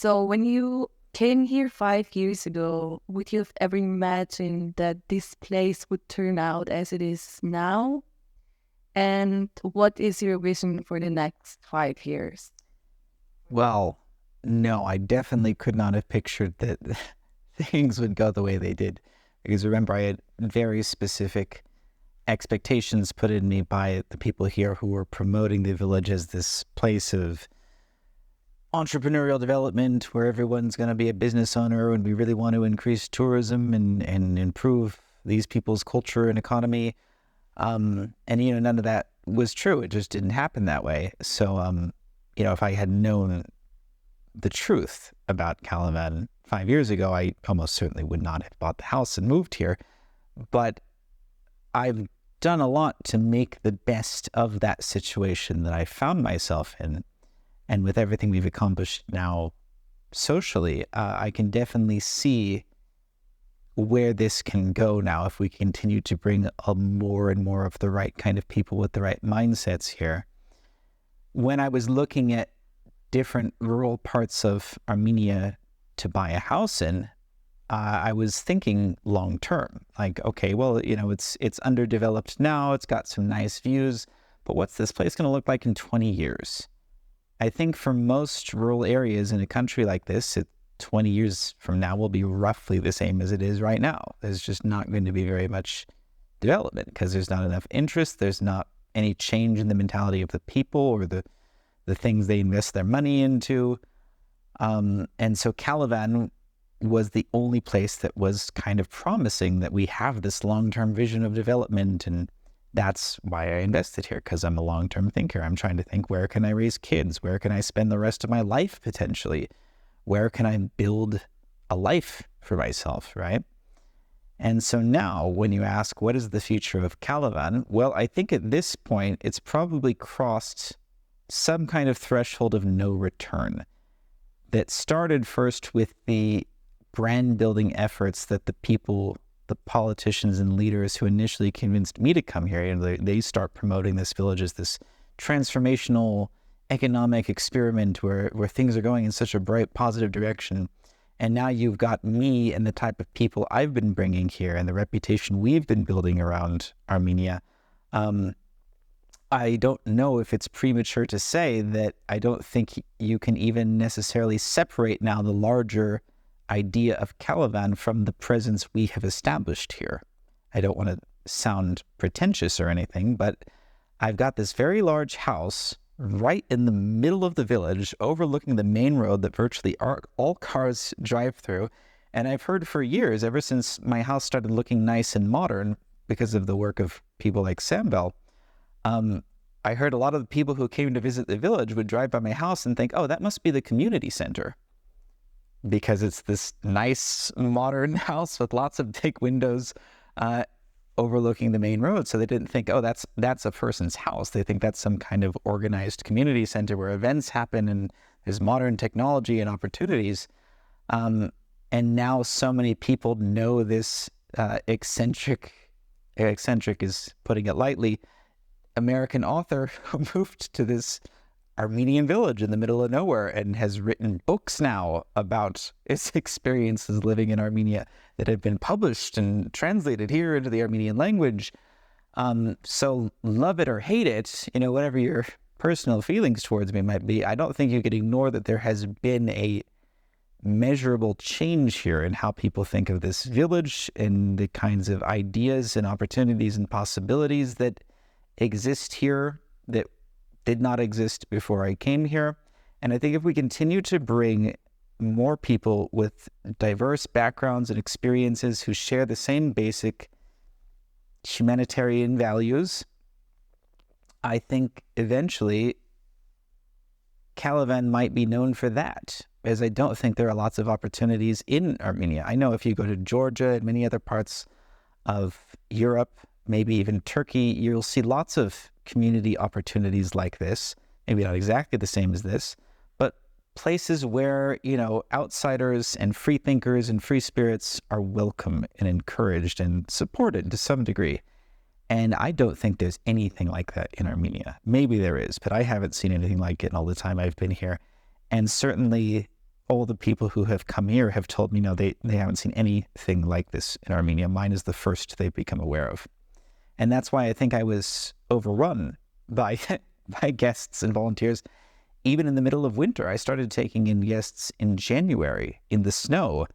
So when you came here 5 years ago, would you have ever imagined that this place would turn out as it is now? And what is your vision for the next 5 years? Well, no, I definitely could not have pictured that things would go the way they did. Because remember, I had very specific expectations put in me by the people here who were promoting the village as this place of entrepreneurial development where everyone's going to be a business owner and we really want to increase tourism and improve these people's culture and economy. And none of that was true. It just didn't happen that way. So, if I had known the truth about Kalavan 5 years ago, I almost certainly would not have bought the house and moved here. But I've done a lot to make the best of that situation that I found myself in. And with everything we've accomplished now socially, I can definitely see where this can go now if we continue to bring more and more of the right kind of people with the right mindsets here. When I was looking at different rural parts of Armenia to buy a house in, I was thinking long term, like, okay, well, it's underdeveloped now, it's got some nice views, but what's this place going to look like in 20 years? I think for most rural areas in a country like this, 20 years from now will be roughly the same as it is right now. There's just not going to be very much development because there's not enough interest. There's not any change in the mentality of the people or the things they invest their money into. And so Kalavan was the only place that was kind of promising that we have this long-term vision of development. And that's why I invested here, because I'm a long-term thinker. I'm trying to think, where can I raise kids? Where can I spend the rest of my life potentially? Where can I build a life for myself, right? And so now when you ask, what is the future of Kalavan? Well, I think at this point, it's probably crossed some kind of threshold of no return that started first with the brand building efforts that the people, the politicians and leaders who initially convinced me to come here, they start promoting this village as this transformational economic experiment where things are going in such a bright, positive direction. And now you've got me and the type of people I've been bringing here and the reputation we've been building around Armenia. I don't know if it's premature to say that I don't think you can even necessarily separate now the larger idea of Kalavan from the presence we have established here. I don't want to sound pretentious or anything, but I've got this very large house right in the middle of the village, overlooking the main road that virtually all cars drive through. And I've heard for years, ever since my house started looking nice and modern because of the work of people like Sambel, I heard a lot of the people who came to visit the village would drive by my house and think, oh, that must be the community center, because it's this nice modern house with lots of big windows overlooking the main road. So they didn't think, oh, that's a person's house. They think that's some kind of organized community center where events happen and there's modern technology and opportunities. And now so many people know this eccentric is putting it lightly, American author who moved to this Armenian village in the middle of nowhere and has written books now about his experiences living in Armenia that have been published and translated here into the Armenian language. So love it or hate it, whatever your personal feelings towards me might be, I don't think you could ignore that there has been a measurable change here in how people think of this village and the kinds of ideas and opportunities and possibilities that exist here that did not exist before I came here. And I think if we continue to bring more people with diverse backgrounds and experiences who share the same basic humanitarian values, I think eventually Kalavan might be known for that, as I don't think there are lots of opportunities in Armenia. I know if you go to Georgia and many other parts of Europe, maybe even Turkey, you'll see lots of community opportunities like this, maybe not exactly the same as this, but places where, outsiders and free thinkers and free spirits are welcome and encouraged and supported to some degree. And I don't think there's anything like that in Armenia. Maybe there is, but I haven't seen anything like it in all the time I've been here. And certainly all the people who have come here have told me, no, they haven't seen anything like this in Armenia. Mine is the first they've become aware of. And that's why I think I was overrun by by guests and volunteers. Even in the middle of winter, I started taking in guests in January in the snow,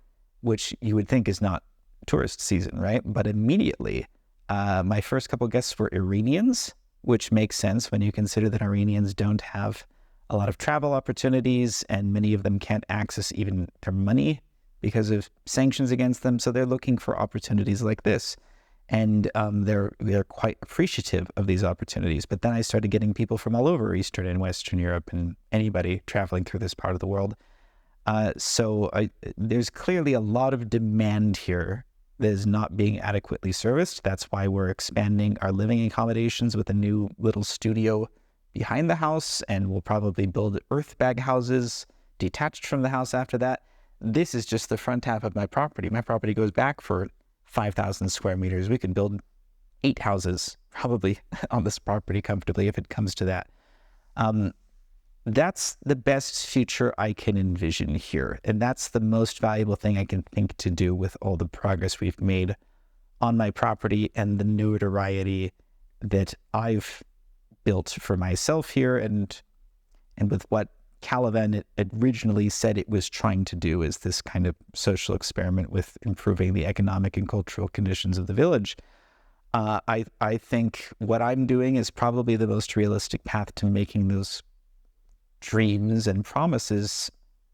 which you would think is not tourist season, right? But immediately, my first couple guests were Iranians, which makes sense when you consider that Iranians don't have a lot of travel opportunities, and many of them can't access even their money because of sanctions against them. So they're looking for opportunities like this. And they're quite appreciative of these opportunities. But then I started getting people from all over Eastern and Western Europe and anybody traveling through this part of the world. So there's clearly a lot of demand here that is not being adequately serviced. That's why we're expanding our living accommodations with a new little studio behind the house, and we'll probably build earth bag houses detached from the house after that. This is just the front half of my property. My property goes back for 5,000 square meters. We can build 8 houses probably on this property comfortably if it comes to that. That's the best future I can envision here. And that's the most valuable thing I can think to do with all the progress we've made on my property and the notoriety that I've built for myself here, and with what Kalavan originally said it was trying to do, is this kind of social experiment with improving the economic and cultural conditions of the village. I think what I'm doing is probably the most realistic path to making those dreams and promises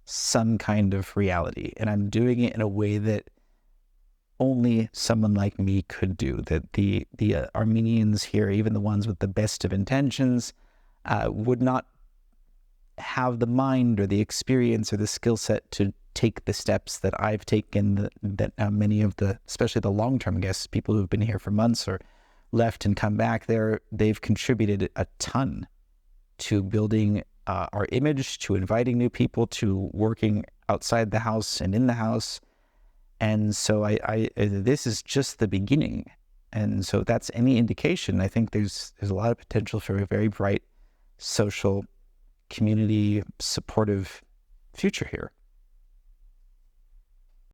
some kind of reality. And I'm doing it in a way that only someone like me could do, that the Armenians here, even the ones with the best of intentions, would not have the mind or the experience or the skill set to take the steps that I've taken, that many of the, especially the long-term guests, people who've been here for months or left and come back, they've contributed a ton to building our image, to inviting new people, to working outside the house and in the house. And so this is just the beginning. And so if that's any indication, I think there's a lot of potential for a very bright social, community supportive future here.